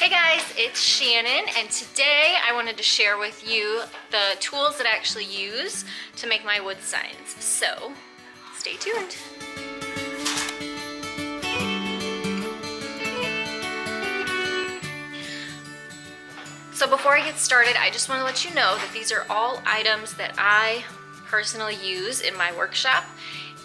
Hey guys, it's Shannon, and today I wanted to share with you the tools that I actually use to make my wood signs. So, stay tuned. So before I get started, I just want to let you know that these are all items that I personally use in my workshop,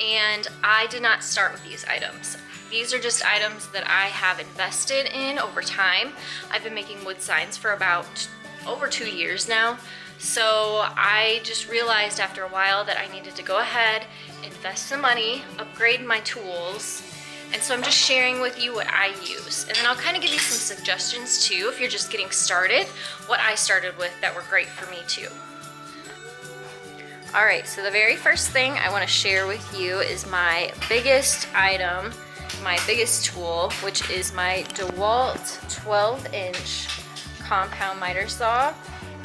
and I did not start with these items. These are just items that I have invested in over time. I've been making wood signs for about over 2 years now. So I just realized after a while that I needed to go ahead, invest some money, upgrade my tools. And so I'm just sharing with you what I use. And then I'll kind of give you some suggestions too, if you're just getting started, what I started with that were great for me too. All right, so the very first thing I want to share with you is my biggest item, my biggest tool, which is my DeWalt 12-inch compound miter saw.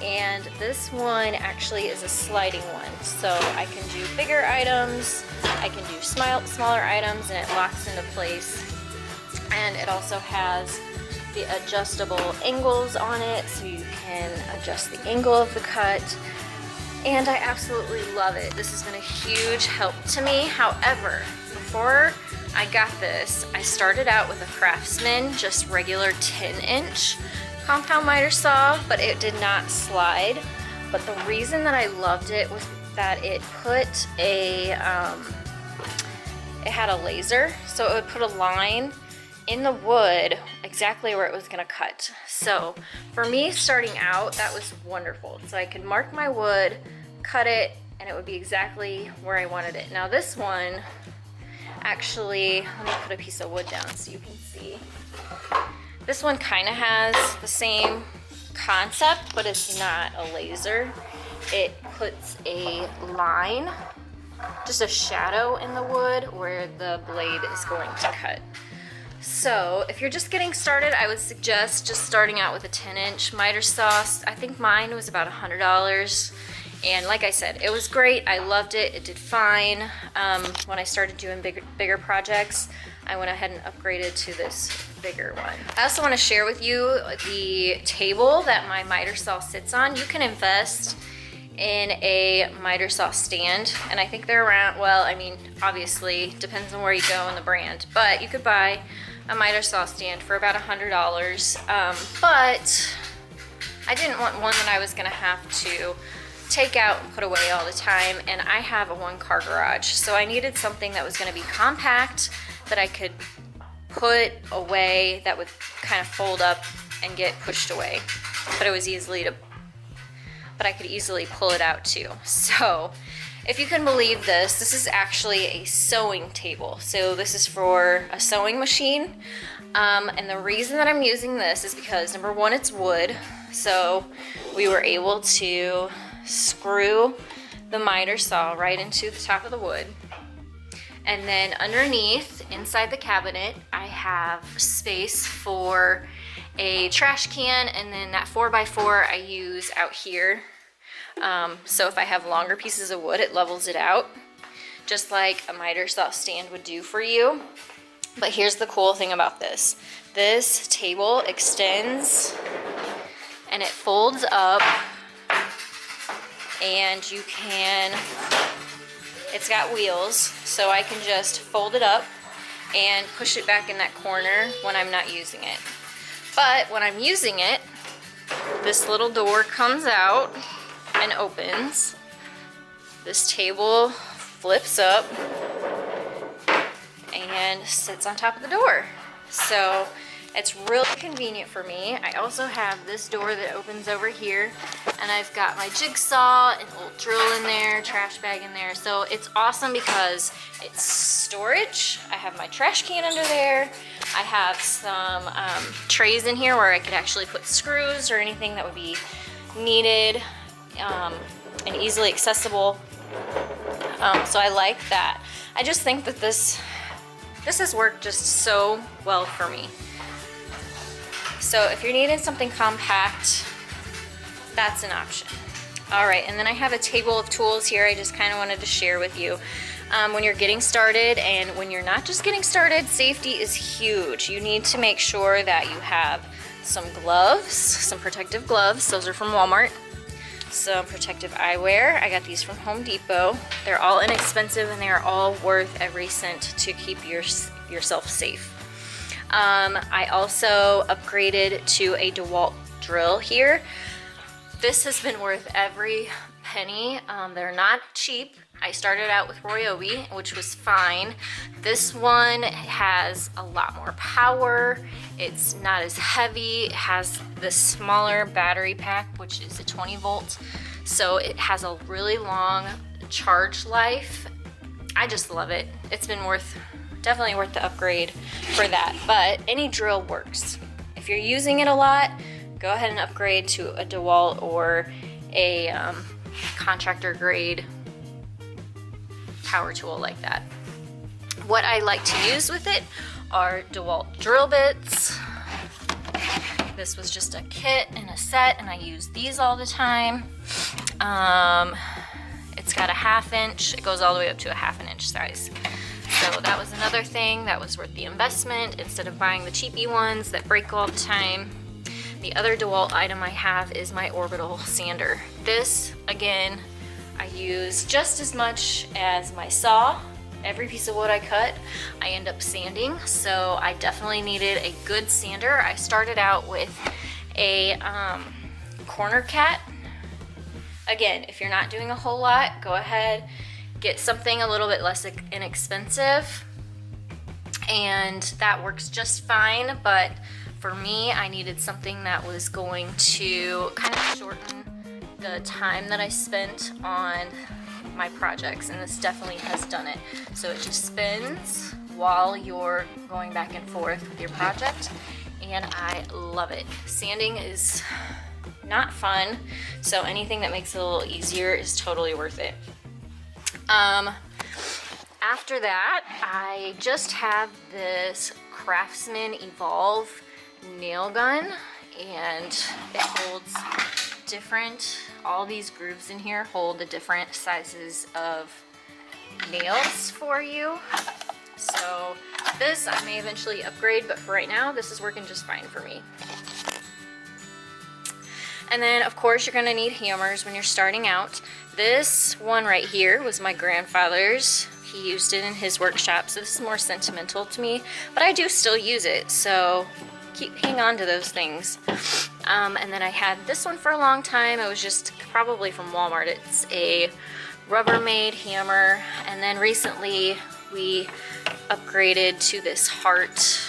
And this one actually is a sliding one, so I can do bigger items, I can do smaller items, and it locks into place. And it also has the adjustable angles on it, so you can adjust the angle of the cut. And I absolutely love it. This has been a huge help to me. However, before I got this, I started out with a Craftsman, just regular 10-inch compound miter saw, but it did not slide. But the reason that I loved it was that it put a, it had a laser, so it would put a line in the wood exactly where it was gonna cut. So for me starting out, that was wonderful. So I could mark my wood, cut it, and it would be exactly where I wanted it. Now this one, actually, let me put a piece of wood down so you can see. This one kind of has the same concept, but it's not a laser. It puts a line, just a shadow in the wood where the blade is going to cut. So if you're just getting started, I would suggest just starting out with a 10-inch miter saw. I think mine was about $100. And like I said, it was great. I loved it. It did fine. When I started doing bigger projects, I went ahead and upgraded to this bigger one. I also want to share with you the table that my miter saw sits on. You can invest in a miter saw stand, and I think they're around, well, I mean, obviously, depends on where you go and the brand, but you could buy a miter saw stand for about $100. But I didn't want one that I was going to have to take out and put away all the time, and I have a one-car garage, so I needed something that was going to be compact, that I could put away, that would kind of fold up and get pushed away, but it was but I could easily pull it out too. So if you can believe this, this is actually a sewing table. So this is for a sewing machine, and the reason that I'm using this is because, number one, it's wood, so we were able to screw the miter saw right into the top of the wood. And then underneath, inside the cabinet, I have space for a trash can, and then that 4x4 I use out here. So if I have longer pieces of wood, it levels it out, just like a miter saw stand would do for you. But here's the cool thing about this. This table extends and it folds up, and you can, it's got wheels, so I can just fold it up and push it back in that corner when I'm not using it. But when I'm using it, this little door comes out and opens. This table flips up and sits on top of the door. So it's really convenient for me. I also have this door that opens over here, and I've got my jigsaw, an old drill in there, trash bag in there. So it's awesome because it's storage. I have my trash can under there. I have some trays in here where I could actually put screws or anything that would be needed, and easily accessible. So I like that. I just think that this has worked just so well for me. So if you're needing something compact, that's an option. All right, and then I have a table of tools here I just kind of wanted to share with you. When you're getting started, and when you're not just getting started, safety is huge. You need to make sure that you have some gloves, some protective gloves. Those are from Walmart. Some protective eyewear. I got these from Home Depot. They're all inexpensive and they are all worth every cent to keep yourself safe. I also upgraded to a DeWalt drill here. This has been worth every penny. They're not cheap. I started out with Ryobi, which was fine. This one has a lot more power. It's not as heavy. It has the smaller battery pack, which is a 20 volt. So it has a really long charge life. I just love it. It's been definitely worth the upgrade for that. But any drill works. If you're using it a lot, go ahead and upgrade to a DeWalt or a contractor grade power tool like that. What I like to use with it are DeWalt drill bits. This was just a kit and a set, and I use these all the time. It's got a 1/2 inch. It goes all the way up to a 1/2 inch size. So that was another thing that was worth the investment instead of buying the cheapy ones that break all the time. The other DeWalt item I have is my orbital sander. This, again, I use just as much as my saw. Every piece of wood I cut, I end up sanding. So I definitely needed a good sander. I started out with a corner cat. Again, if you're not doing a whole lot, go ahead, get something a little bit less inexpensive, and that works just fine. But for me, I needed something that was going to kind of shorten the time that I spent on my projects, and this definitely has done it. So it just spins while you're going back and forth with your project, and I love it. Sanding is not fun, so anything that makes it a little easier is totally worth it. After that, I just have this Craftsman Evolve nail gun, and it holds all these grooves in here hold the different sizes of nails for you. So this I may eventually upgrade, but for right now, this is working just fine for me. And then of course you're gonna need hammers when you're starting out. This one right here was my grandfather's. He used it in his workshop, so this is more sentimental to me, but I do still use it, so hang on to those things. And then I had this one for a long time. It was just probably from Walmart. It's a Rubbermaid hammer, and then recently we upgraded to this heart.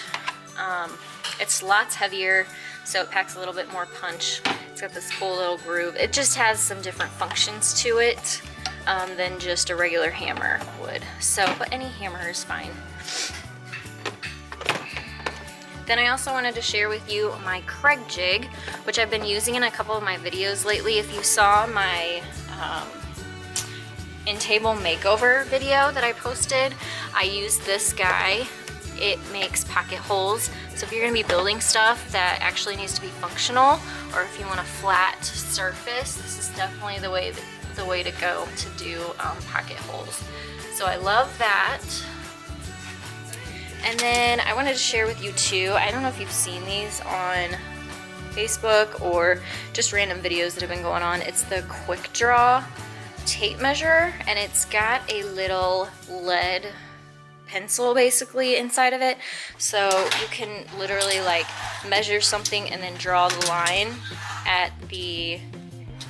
It's lots heavier, so it packs a little bit more punch. It's got this cool little groove. It just has some different functions to it than just a regular hammer would. So, but any hammer is fine. Then I also wanted to share with you my Craig jig, which I've been using in a couple of my videos lately. If you saw my in-table makeover video that I posted, I used this guy. It makes pocket holes. So if you're gonna be building stuff that actually needs to be functional, or if you want a flat surface, this is definitely the way to go to do pocket holes. So I love that. And then I wanted to share with you too, I don't know if you've seen these on Facebook or just random videos that have been going on. It's the Quick Draw tape measure, and it's got a little lead pencil basically inside of it. So you can literally like measure something and then draw the line at the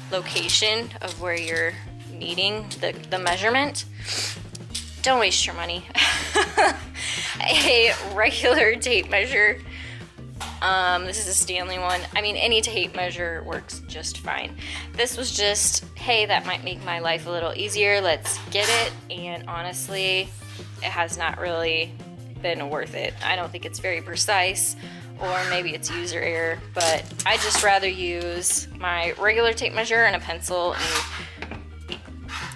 location of where you're needing the measurement. Don't waste your money. A regular tape measure, this is a Stanley one. I mean, any tape measure works just fine. This was just, hey, that might make my life a little easier, let's get it. And honestly, it has not really been worth it. I don't think it's very precise, or maybe it's user error, but I just rather use my regular tape measure and a pencil, and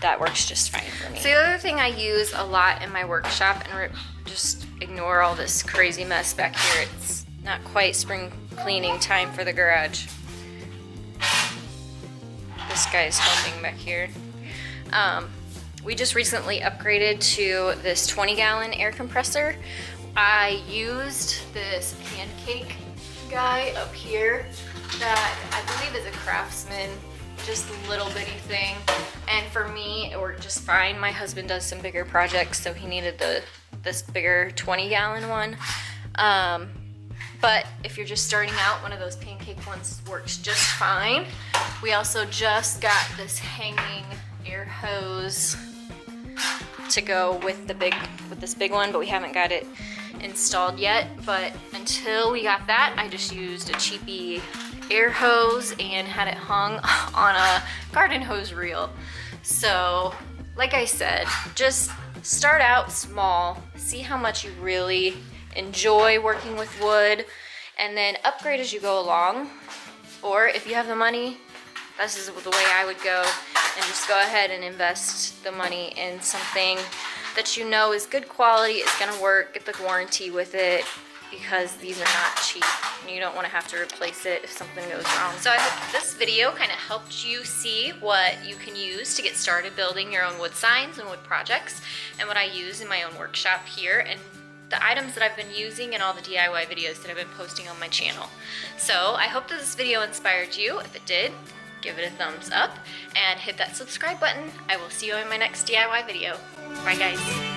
that works just fine for me. So the other thing I use a lot in my workshop, and just ignore all this crazy mess back here, it's not quite spring cleaning time for the garage. This guy's helping back here. We just recently upgraded to this 20-gallon air compressor. I used this pancake guy up here that I believe is a Craftsman, just a little bitty thing. And for me, it worked just fine. My husband does some bigger projects, so he needed this bigger 20-gallon one. But if you're just starting out, one of those pancake ones works just fine. We also just got this hanging air hose to go with this big one, but we haven't got it installed yet. But until we got that, I just used a cheapy air hose and had it hung on a garden hose reel. So like I said, just start out small, see how much you really enjoy working with wood, and then upgrade as you go along. Or if you have the money, this is the way I would go, and just go ahead and invest the money in something that you know is good quality, is gonna work, get the warranty with it, because these are not cheap. You don't want to have to replace it if something goes wrong. So I hope this video kind of helped you see what you can use to get started building your own wood signs and wood projects, and what I use in my own workshop here, and the items that I've been using in all the DIY videos that I've been posting on my channel. So I hope that this video inspired you. If it did, give it a thumbs up and hit that subscribe button. I will see you in my next DIY video. Bye guys.